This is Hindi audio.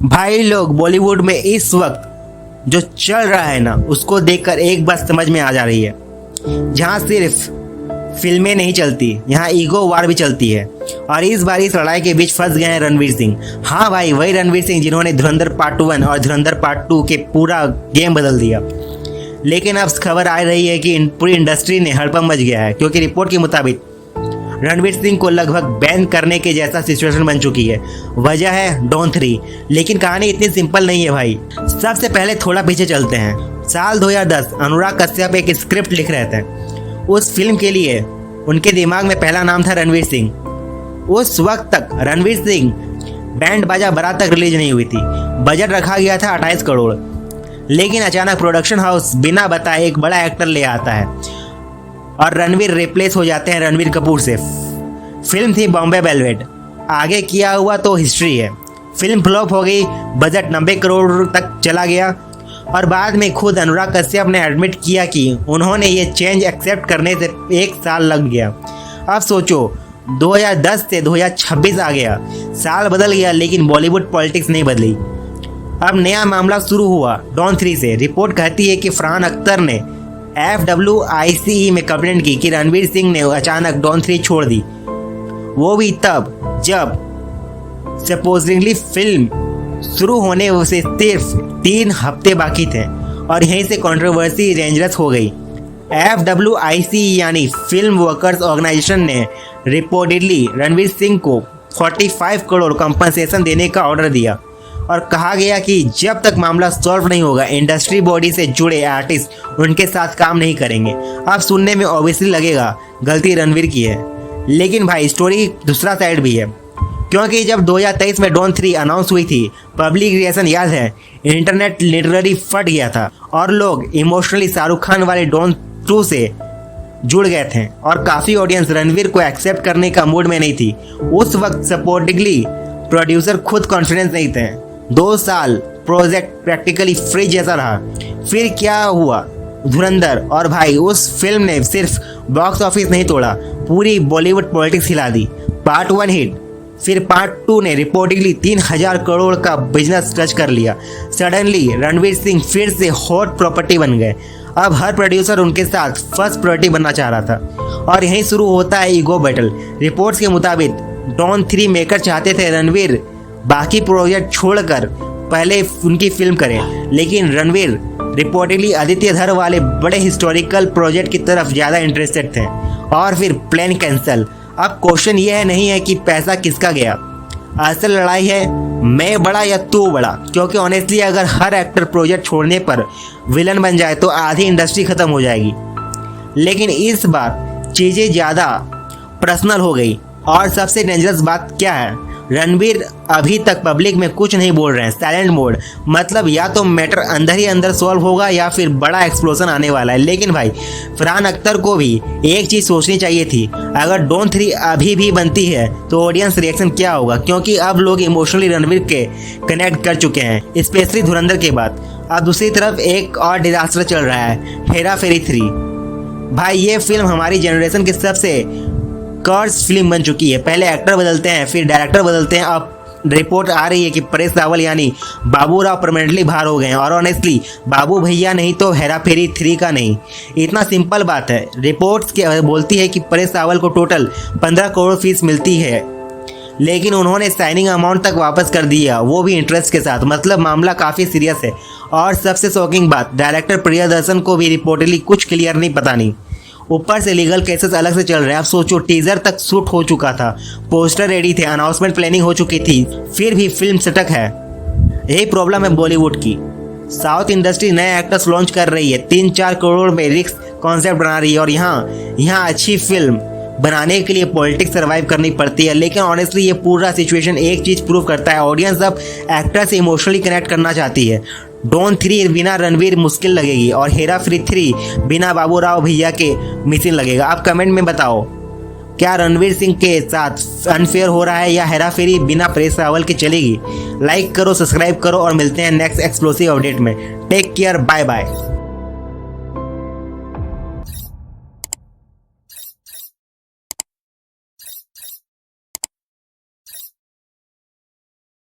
भाई लोग बॉलीवुड में इस वक्त जो चल रहा है ना, उसको देखकर एक बात समझ में आ जा रही है। जहाँ सिर्फ फिल्में नहीं चलती, यहाँ ईगो वार भी चलती है। और इस बार इस लड़ाई के बीच फंस गए हैं रणवीर सिंह। हाँ भाई, वही रणवीर सिंह जिन्होंने धुरंधर पार्ट 1 और धुरंधर पार्ट 2 के पूरा गेम बदल दिया। लेकिन अब खबर आ रही है कि पूरी इंडस्ट्री ने हड़कंप मच गया है, क्योंकि रिपोर्ट के मुताबिक रणवीर सिंह को लगभग बैन करने के जैसा सिचुएशन बन चुकी है। वजह है डॉन 3। लेकिन कहानी इतनी सिंपल नहीं है भाई। सबसे पहले थोड़ा पीछे चलते हैं। साल 2010 अनुराग कश्यप एक स्क्रिप्ट लिख रहे थे। उस फिल्म के लिए उनके दिमाग में पहला नाम था रणवीर सिंह। उस वक्त तक रणवीर सिंह बैंड बाजा बारात तक रिलीज नहीं हुई थी। बजट रखा गया था 28 करोड़। लेकिन अचानक प्रोडक्शन हाउस बिना बताए एक बड़ा एक्टर ले आता है और रणवीर रिप्लेस हो जाते हैं रणवीर कपूर से। फिल्म थी बॉम्बे वेलवेट। आगे किया हुआ तो हिस्ट्री है। फिल्म फ्लॉप हो गई, बजट 90 करोड़ तक चला गया और बाद में खुद अनुराग कश्यप ने एडमिट किया कि उन्होंने ये चेंज एक्सेप्ट करने से 1 साल लग गया। अब सोचो, 2010 से 2026 आ गया, साल बदल गया, लेकिन बॉलीवुड पॉलिटिक्स नहीं बदली। अब नया मामला शुरू हुआ डॉन 3 से। रिपोर्ट कहती है कि फरहान अख्तर ने FWICE में कंप्लेंट की कि रणवीर सिंह ने अचानक डॉन 3 छोड़ दी, वो भी तब जब सपोजिंगली फिल्म शुरू होने से सिर्फ 3 हफ्ते बाकी थे। और यहीं से कंट्रोवर्सी डेंजरस हो गई। FWICE यानी फिल्म वर्कर्स ऑर्गेनाइजेशन ने रिपोर्टेडली रणवीर सिंह को 45 करोड़ कंपनसेशन देने का ऑर्डर दिया और कहा गया कि जब तक मामला सॉल्व नहीं होगा, इंडस्ट्री बॉडी से जुड़े आर्टिस्ट उनके साथ काम नहीं करेंगे। अब सुनने में ऑब्वियसली लगेगा गलती रणवीर की है, लेकिन भाई स्टोरी दूसरा साइड भी है। क्योंकि जब 2023 में डॉन 3 अनाउंस हुई थी, पब्लिक रिएक्शन याद है, इंटरनेट लिटरली फट गया था और लोग इमोशनली शाहरुख खान वाले डॉन 2 से जुड़ गए थे और काफ़ी ऑडियंस रणवीर को एक्सेप्ट करने का मूड में नहीं थी। उस वक्त सपोर्टिवली प्रोड्यूसर खुद कॉन्फिडेंस नहीं थे। 2 साल प्रोजेक्ट प्रैक्टिकली फ्री जैसा रहा। फिर क्या हुआ, धुरंधर, और भाई उस फिल्म ने सिर्फ बॉक्स ऑफिस नहीं तोड़ा, पूरी बॉलीवुड पॉलिटिक्स हिला दी। पार्ट 1 हिट, फिर पार्ट 2 ने रिपोर्टेडली 3000 करोड़ का बिजनेस टच कर लिया। सडनली रणवीर सिंह फिर से हॉट प्रॉपर्टी बन गए। अब हर प्रोड्यूसर उनके साथ फर्स्ट प्रायोरिटी बनना चाह रहा था और यहीं शुरू होता है ईगो बैटल। रिपोर्ट्स के मुताबिक डॉन 3 मेकर चाहते थे रणवीर बाकी प्रोजेक्ट छोड़कर पहले उनकी फिल्म करें, लेकिन रणवीर रिपोर्टेडली आदित्य धर वाले बड़े हिस्टोरिकल प्रोजेक्ट की तरफ ज़्यादा इंटरेस्टेड थे और फिर प्लान कैंसिल। अब क्वेश्चन ये नहीं है कि पैसा किसका गया, असल लड़ाई है मैं बड़ा या तू बड़ा। क्योंकि ऑनेस्टली अगर हर एक्टर प्रोजेक्ट छोड़ने पर विलन बन जाए तो आधी इंडस्ट्री ख़त्म हो जाएगी। लेकिन इस बार चीज़ें ज़्यादा पर्सनल हो गई। और सबसे डेंजरस बात क्या है, रणवीर अभी तक पब्लिक में कुछ नहीं बोल रहे हैं, साइलेंट मोड। मतलब या तो मैटर अंदर ही अंदर सॉल्व होगा या फिर बड़ा एक्सप्लोजन आने वाला है। लेकिन भाई फरहान अख्तर को भी एक चीज़ सोचनी चाहिए थी, अगर डॉन 3 अभी भी बनती है तो ऑडियंस रिएक्शन क्या होगा। क्योंकि अब लोग इमोशनली रणवीर के कनेक्ट कर चुके हैं, स्पेशली धुरंधर के बाद। अब दूसरी तरफ एक और डिजास्टर चल रहा है, हेरा फेरी 3। भाई ये फिल्म हमारी जनरेशन की सबसे कर्स फिल्म बन चुकी है। पहले एक्टर बदलते हैं, फिर डायरेक्टर बदलते हैं। अब रिपोर्ट आ रही है कि परेश रावल यानी बाबू राव परमानेंटली बाहर हो गए हैं। और ऑनेस्टली बाबू भैया नहीं तो हेरा फेरी 3 का नहीं। इतना सिंपल बात है। रिपोर्ट्स बोलती है कि परेश रावल को टोटल 15 करोड़ फीस मिलती है, लेकिन उन्होंने साइनिंग अमाउंट तक वापस कर दिया, वो भी इंटरेस्ट के साथ। मतलब मामला काफ़ी सीरियस है। और सबसे शॉकिंग बात, डायरेक्टर प्रियदर्शन को भी रिपोर्टली कुछ क्लियर नहीं, पता नहीं। ऊपर से लीगल केसेस अलग से चल रहे हैं। आप सोचो, टीजर तक शूट हो चुका था, पोस्टर रेडी थे, अनाउंसमेंट प्लानिंग हो चुकी थी, फिर भी फिल्म स्टक है। यही प्रॉब्लम है बॉलीवुड की। साउथ इंडस्ट्री नए एक्टर्स लॉन्च कर रही है, 3-4 करोड़ में रिस्क कॉन्सेप्ट बना रही है और यहाँ अच्छी फिल्म बनाने के लिए पॉलिटिक्स सर्वाइव करनी पड़ती है। लेकिन ऑनेस्टली ये पूरा सिचुएशन एक चीज़ प्रूव करता है, ऑडियंस अब एक्टर से इमोशनली कनेक्ट करना चाहती है। डॉन 3 बिना रणवीर मुश्किल लगेगी और हेरा फेरी 3 बिना बाबू राव भैया के मिसिंग लगेगा। आप कमेंट में बताओ, क्या रणवीर सिंह के साथ अनफेयर हो रहा है या हेरा फेरी बिना परेश रावल के चलेगी? लाइक करो, सब्सक्राइब करो और मिलते हैं नेक्स्ट एक्सप्लोसिव अपडेट में। Take care, bye bye.